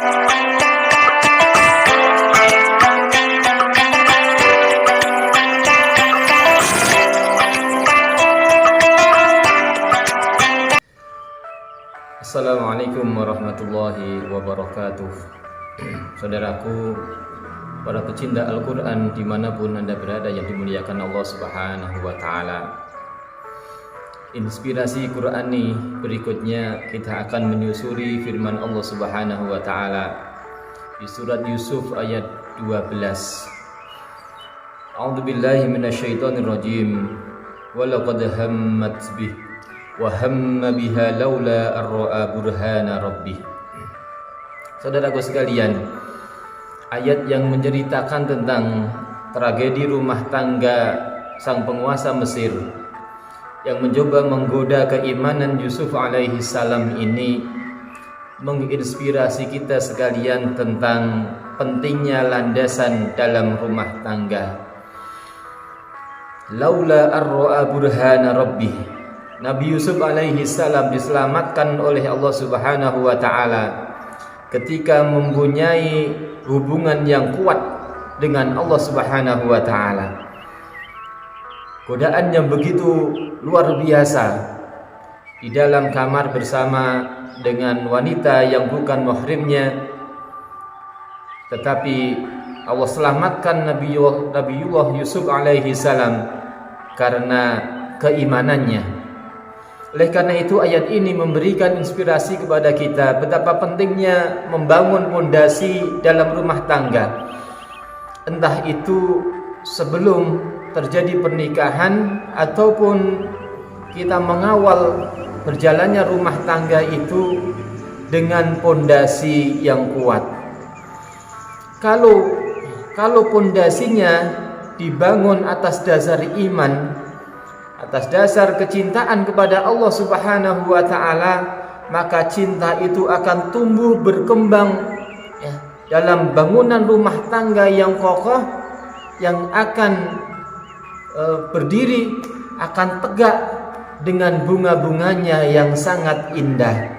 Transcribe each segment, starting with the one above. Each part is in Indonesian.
Assalamualaikum warahmatullahi wabarakatuh. Saudaraku, para pecinta Al-Quran dimanapun Anda berada yang dimuliakan Allah Subhanahu wa Ta'ala, inspirasi Qurani berikutnya kita akan menyusuri firman Allah Subhanahu wa Ta'ala di surat Yusuf ayat 12. A'udzu billahi minasyaitonir rajim. Walaqad hammat bih wa hamma biha laula ar-ra'a burhana rabbih. Saudaraku sekalian, ayat yang menceritakan tentang tragedi rumah tangga sang penguasa Mesir yang mencoba menggoda keimanan Yusuf alaihi salam ini menginspirasi kita sekalian tentang pentingnya landasan dalam rumah tangga. Laula ar-ra'a burhana rabbih. Nabi Yusuf alaihi salam diselamatkan oleh Allah Subhanahu wa Ta'ala ketika mempunyai hubungan yang kuat dengan Allah Subhanahu wa Ta'ala. Godaan yang begitu luar biasa di dalam kamar bersama dengan wanita yang bukan mahrimnya, tetapi Allah selamatkan Nabiullah Yusuf alaihi salam karena keimanannya. Oleh karena itu ayat ini memberikan inspirasi kepada kita betapa pentingnya membangun fondasi dalam rumah tangga. Entah itu sebelum terjadi pernikahan ataupun kita mengawal berjalannya rumah tangga itu dengan fondasi yang kuat. Kalau fondasinya dibangun atas dasar iman, atas dasar kecintaan kepada Allah Subhanahu wa Ta'ala, maka cinta itu akan tumbuh berkembang dalam bangunan rumah tangga yang kokoh, yang akan berdiri, akan tegak dengan bunga-bunganya yang sangat indah.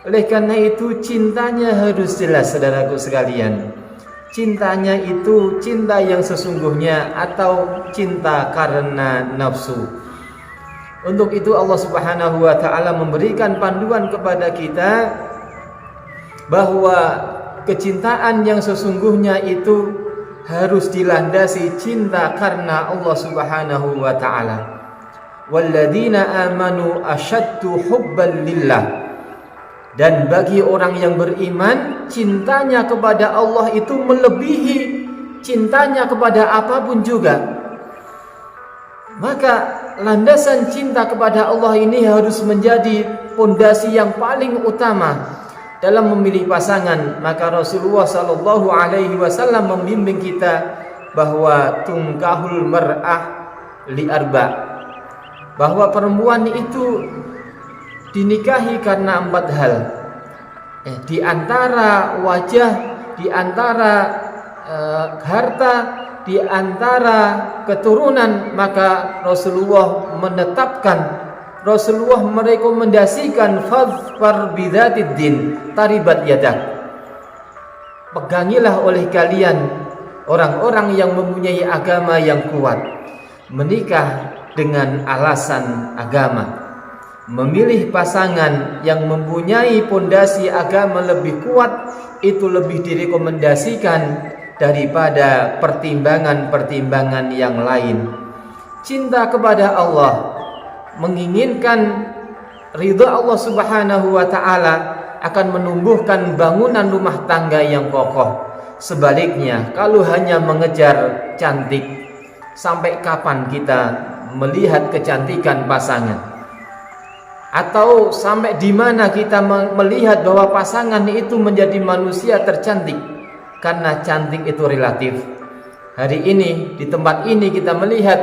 Oleh karena itu cintanya harus jelas, saudaraku sekalian. Cintanya itu cinta yang sesungguhnya atau cinta karena nafsu. Untuk itu Allah Subhanahu wa Ta'ala memberikan panduan kepada kita bahwa kecintaan yang sesungguhnya itu harus dilandasi cinta karena Allah Subhanahu wa Ta'ala. Walladzina amanu asyaddu hubban lillah. Dan bagi orang yang beriman, cintanya kepada Allah itu melebihi cintanya kepada apapun juga. Maka landasan cinta kepada Allah ini harus menjadi fondasi yang paling utama dalam memilih pasangan. Maka Rasulullah sallallahu alaihi wasallam membimbing kita bahwa tungkahul mar'ah li arba', bahwa perempuan itu dinikahi karena 4 hal. Di antara wajah, di antara harta, di antara keturunan, maka Rasulullah menetapkan, Rasulullah merekomendasikan fadfar bidzatid din taribat yadak. Pegangilah oleh kalian orang-orang yang mempunyai agama yang kuat. Menikah dengan alasan agama. Memilih pasangan yang mempunyai pondasi agama lebih kuat itu lebih direkomendasikan daripada pertimbangan-pertimbangan yang lain. Cinta kepada Allah, menginginkan ridha Allah Subhanahu wa Ta'ala akan menumbuhkan bangunan rumah tangga yang kokoh. Sebaliknya, kalau hanya mengejar cantik, sampai kapan kita melihat kecantikan pasangan? Atau sampai di mana kita melihat bahwa pasangan itu menjadi manusia tercantik? Karena cantik itu relatif. Hari ini di tempat ini kita melihat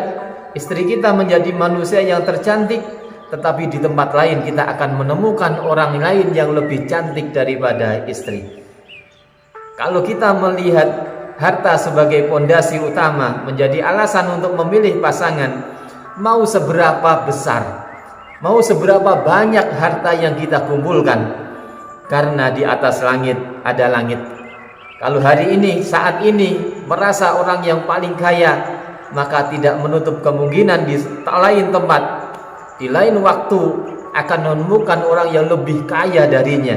istri kita menjadi manusia yang tercantik, tetapi di tempat lain kita akan menemukan orang lain yang lebih cantik daripada istri. Kalau kita melihat harta sebagai pondasi utama menjadi alasan untuk memilih pasangan, mau seberapa besar, mau seberapa banyak harta yang kita kumpulkan, karena di atas langit ada langit. Kalau hari ini, saat ini merasa orang yang paling kaya, maka tidak menutup kemungkinan di lain tempat, di lain waktu akan menemukan orang yang lebih kaya darinya.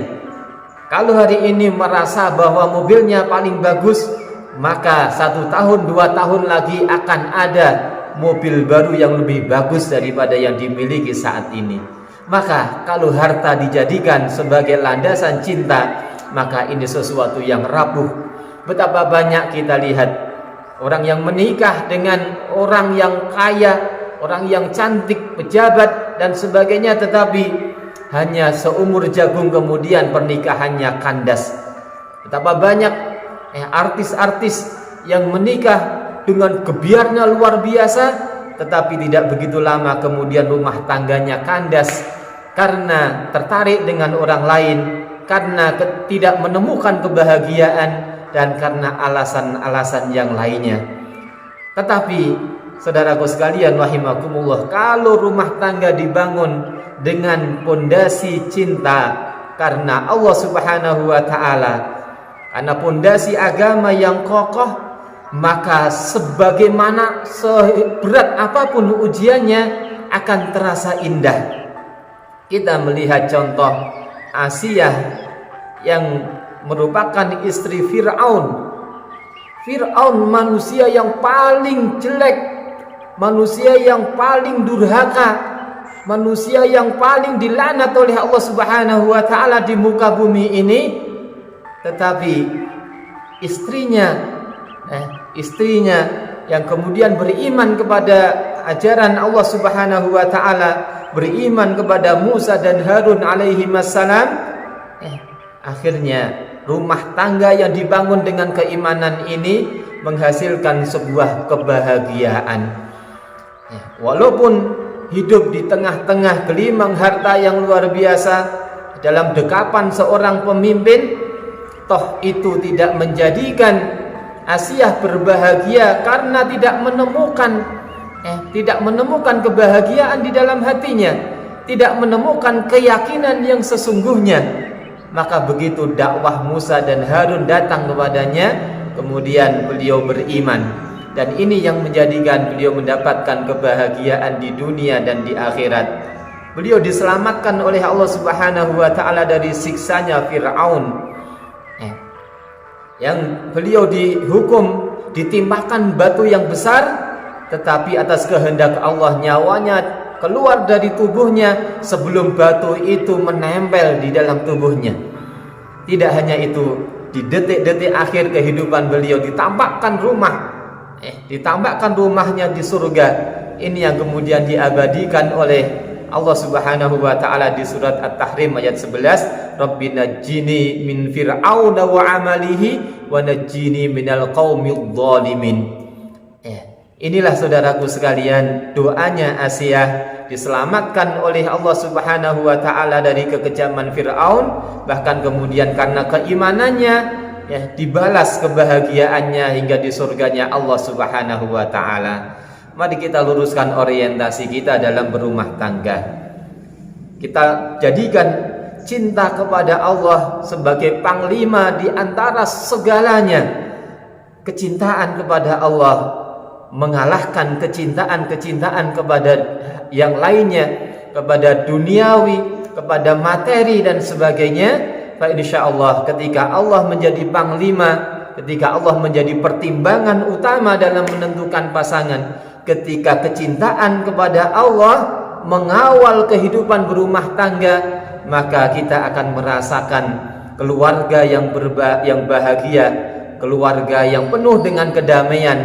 Kalau hari ini merasa bahwa mobilnya paling bagus, maka 1 tahun 2 tahun lagi akan ada mobil baru yang lebih bagus daripada yang dimiliki saat ini. Maka kalau harta dijadikan sebagai landasan cinta, maka ini sesuatu yang rapuh. Betapa banyak kita lihat orang yang menikah dengan orang yang kaya, orang yang cantik, pejabat dan sebagainya, tetapi hanya seumur jagung kemudian pernikahannya kandas. Betapa banyak artis-artis yang menikah dengan gebiarnya luar biasa, tetapi tidak begitu lama kemudian rumah tangganya kandas karena tertarik dengan orang lain, karena tidak menemukan kebahagiaan, dan karena alasan-alasan yang lainnya. Tetapi saudaraku sekalian rahimakumullah, kalau rumah tangga dibangun dengan pondasi cinta karena Allah Subhanahu wa taala, karena pondasi agama yang kokoh, maka sebagaimana seberat apapun ujiannya akan terasa indah. Kita melihat contoh Asiyah yang merupakan istri Fir'aun. Fir'aun manusia yang paling jelek, manusia yang paling durhaka, manusia yang paling dilaknat oleh Allah Subhanahu wa taala di muka bumi ini. Tetapi istrinya yang kemudian beriman kepada ajaran Allah Subhanahu wa taala, beriman kepada Musa dan Harun alaihi wassalam, akhirnya rumah tangga yang dibangun dengan keimanan ini menghasilkan sebuah kebahagiaan. Walaupun hidup di tengah-tengah gelimang harta yang luar biasa, dalam dekapan seorang pemimpin, toh itu tidak menjadikan Asiyah berbahagia karena tidak menemukan kebahagiaan di dalam hatinya, tidak menemukan keyakinan yang sesungguhnya. Maka begitu dakwah Musa dan Harun datang kepadanya, kemudian beliau beriman, dan ini yang menjadikan beliau mendapatkan kebahagiaan di dunia dan di akhirat. Beliau diselamatkan oleh Allah Subhanahu wa taala dari siksanya Fir'aun, yang beliau dihukum ditimpakan batu yang besar, tetapi atas kehendak Allah nyawanya keluar dari tubuhnya sebelum batu itu menempel di dalam tubuhnya. Tidak hanya itu, di detik-detik akhir kehidupan beliau ditampakkan rumahnya di surga. Ini yang kemudian diabadikan oleh Allah Subhanahu wa taala di surat At-Tahrim ayat 11, Rabbina najjini min fir'auna wa amalihi wa najjini minal qaumidh dhalimin. Inilah saudaraku sekalian doanya Asiyah, diselamatkan oleh Allah Subhanahu wa taala dari kekejaman Firaun, bahkan kemudian karena keimanannya dibalas kebahagiaannya hingga di surganya Allah Subhanahu wa taala. Mari kita luruskan orientasi kita dalam berumah tangga. Kita jadikan cinta kepada Allah sebagai panglima di antara segalanya. Kecintaan kepada Allah mengalahkan kecintaan kepada yang lainnya, kepada duniawi, kepada materi dan sebagainya. Fa insyaallah ketika Allah menjadi panglima, ketika Allah menjadi pertimbangan utama dalam menentukan pasangan, ketika kecintaan kepada Allah mengawal kehidupan berumah tangga, maka kita akan merasakan keluarga yang bahagia, keluarga yang penuh dengan kedamaian,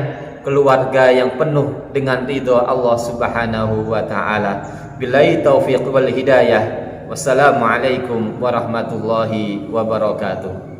keluarga yang penuh dengan ridho Allah Subhanahu wa taala. Billahi taufiq wal hidayah. Wassalamualaikum warahmatullahi wabarakatuh.